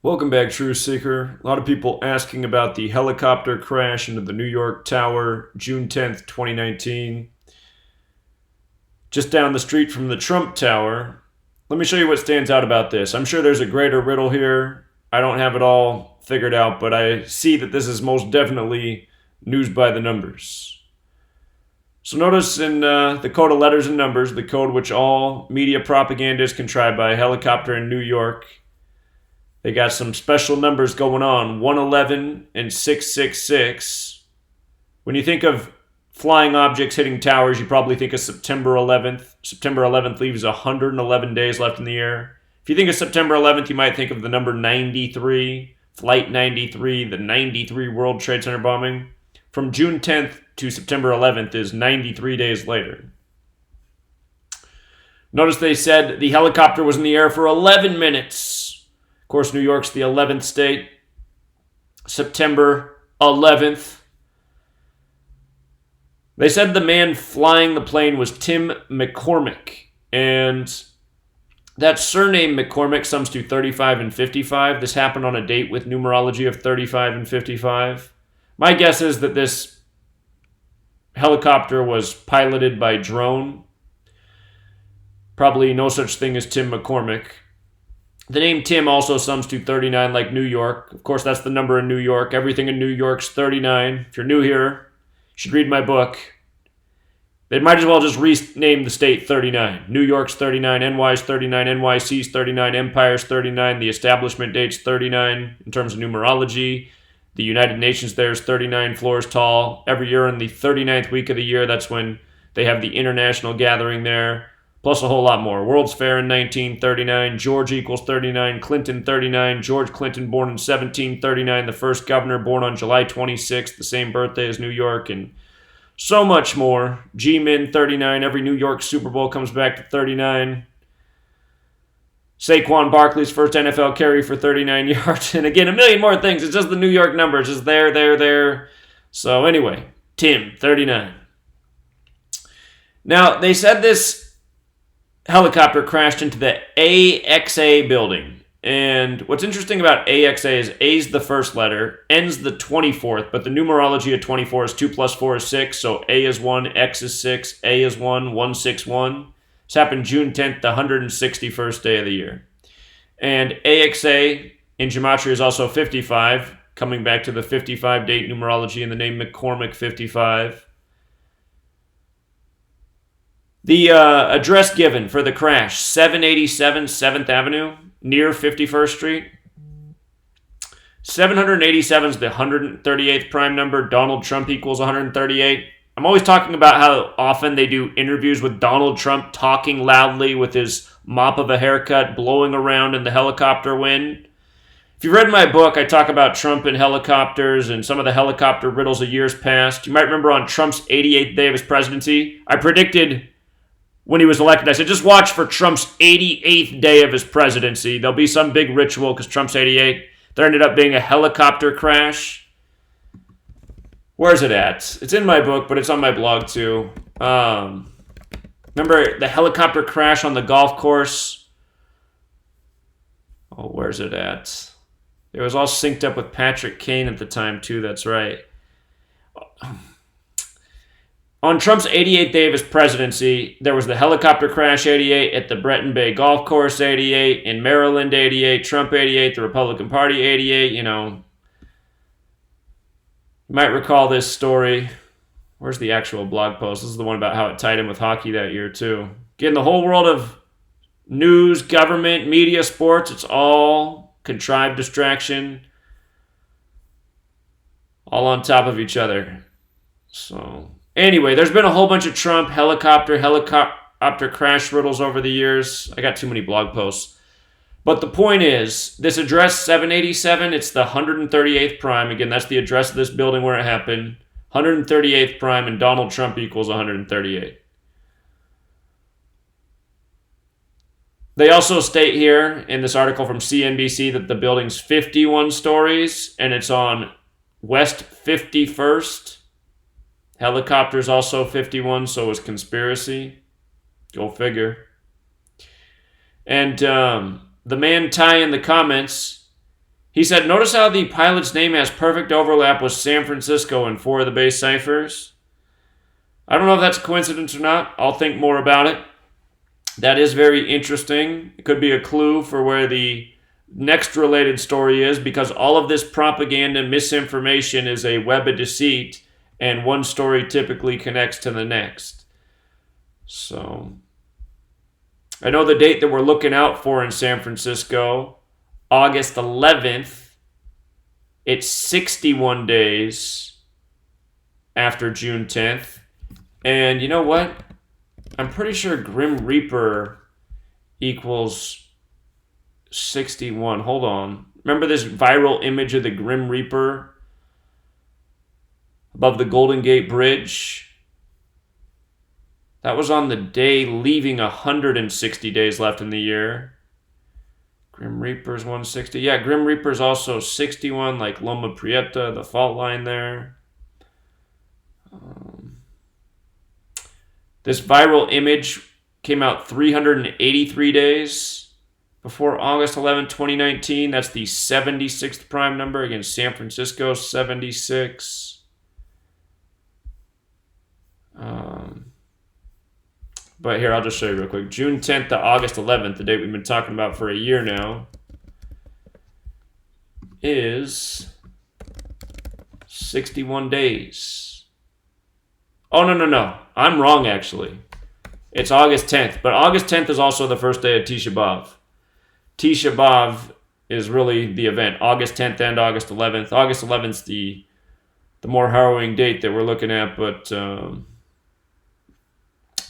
Welcome back, Truth Seeker. A lot of people asking about the helicopter crash into the New York Tower, June 10th, 2019. Just down the street from the Trump Tower. Let me show you what stands out about this. I'm sure there's a greater riddle here. I don't have it all figured out, but I see that this is most definitely news by the numbers. So notice in the code of letters and numbers, the code which all media propaganda is contrived by, a helicopter in New York. They got some special numbers going on, 111 and 666. When you think of flying objects hitting towers, you probably think of September 11th. September 11th leaves 111 days left in the year. If you think of September 11th, you might think of the number 93, Flight 93, the 93 World Trade Center bombing. From June 10th to September 11th is 93 days later. Notice they said the helicopter was in the air for 11 minutes. Of course, New York's the 11th state. September 11th. They said the man flying the plane was Tim McCormack. And that surname McCormack sums to 35 and 55. This happened on a date with numerology of 35 and 55. My guess is that this helicopter was piloted by drone. Probably no such thing as Tim McCormack. The name Tim also sums to 39 like New York. Of course, that's the number in New York. Everything in New York's 39. If you're new here, you should read my book. They might as well just rename the state 39. New York's 39, NY's 39, NYC's 39, Empire's 39, the establishment date's 39 in terms of numerology. The United Nations there is 39 floors tall. Every year in the 39th week of the year, that's when they have the international gathering there. Plus a whole lot more. World's Fair in 1939, George equals 39, Clinton 39, George Clinton born in 1739, the first governor born on July 26th, the same birthday as New York, and so much more. G-Min 39, every New York Super Bowl comes back to 39. Saquon Barkley's first NFL carry for 39 yards, and again, a million more things. It's just the New York numbers, just there. So anyway, Tim, 39. Now, they said this helicopter crashed into the AXA building. And what's interesting about AXA is A's the first letter, N's the 24th, but the numerology of 24 is 2 plus 4 is 6, so A is 1, X is 6, A is 1, 161. This happened June 10th, the 161st day of the year. And AXA in Gematria is also 55, coming back to the 55 date numerology and the name McCormack 55. The address given for the crash, 787 7th Avenue, near 51st Street. 787 is the 138th prime number. Donald Trump equals 138. I'm always talking about how often they do interviews with Donald Trump talking loudly with his mop of a haircut blowing around in the helicopter wind. If you read my book, I talk about Trump and helicopters and some of the helicopter riddles of years past. You might remember on Trump's 88th day of his presidency, I predicted when he was elected, I said, just watch for Trump's 88th day of his presidency. There'll be some big ritual because Trump's 88. There ended up being a helicopter crash. Where's it at? It's in my book, but it's on my blog too. Remember the helicopter crash on the golf course? Oh, where's it at? It was all synced up with Patrick Kane at the time too, that's right. On Trump's 88th day of his presidency, there was the helicopter crash 88 at the Breton Bay Golf Course 88, in Maryland 88, Trump 88, the Republican Party 88, you know. You might recall this story. Where's the actual blog post? This is the one about how it tied in with hockey that year too. Again, the whole world of news, government, media, sports, it's all contrived distraction. All on top of each other. So anyway, there's been a whole bunch of Trump helicopter crash riddles over the years. I got too many blog posts. But the point is, this address 787, it's the 138th prime. Again, that's the address of this building where it happened. 138th prime, and Donald Trump equals 138. They also state here in this article from CNBC that the building's 51 stories, and it's on West 51st. Helicopter's also 51, so is conspiracy. Go figure. And the man Ty in the comments, He said, notice how the pilot's name has perfect overlap with San Francisco in 4 of the base ciphers? I don't know if that's a coincidence or not. I'll think more about it. That is very interesting. It could be a clue for where the next related story is, because all of this propaganda misinformation is a web of deceit, and one story typically connects to the next. So, I know the date that we're looking out for in San Francisco, August 11th. It's 61 days after June 10th. And you know what? I'm pretty sure Grim Reaper equals 61. Hold on. Remember this viral image of the Grim Reaper above the Golden Gate Bridge? That was on the day leaving 160 days left in the year. Grim Reaper's 160. Yeah, Grim Reaper's also 61, like Loma Prieta, the fault line there. This viral image came out 383 days before August 11, 2019. That's the 76th prime number against San Francisco, 76. But here, I'll just show you real quick. June 10th to August 11th, the date we've been talking about for a year now, is 61 days. Oh, no. I'm wrong, actually. It's August 10th. But August 10th is also the first day of Tisha B'Av. Tisha B'Av is really the event. August 10th and August 11th. August 11th is the more harrowing date that we're looking at, but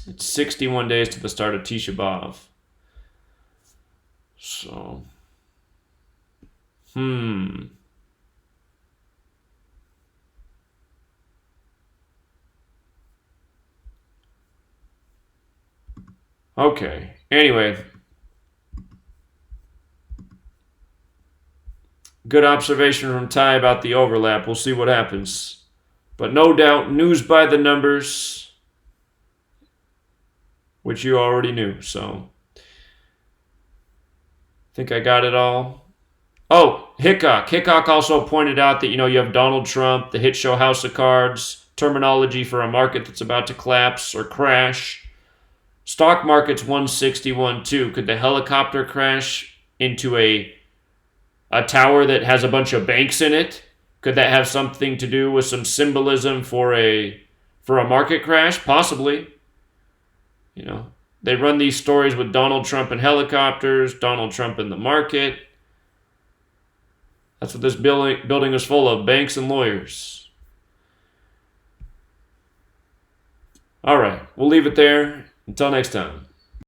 it's 61 days to the start of Tisha B'Av. So, Okay. Anyway, good observation from Ty about the overlap. We'll see what happens. But no doubt, news by the numbers, which you already knew. So, I think I got it all. Oh, Hickok. Hickok also pointed out that, you have Donald Trump, the hit show House of Cards, terminology for a market that's about to collapse or crash. Stock market's 161 too. Could the helicopter crash into a tower that has a bunch of banks in it? Could that have something to do with some symbolism for a market crash? Possibly. They run these stories with Donald Trump and helicopters, Donald Trump in the market. That's what this building is full of, banks and lawyers. All right, we'll leave it there. Until next time.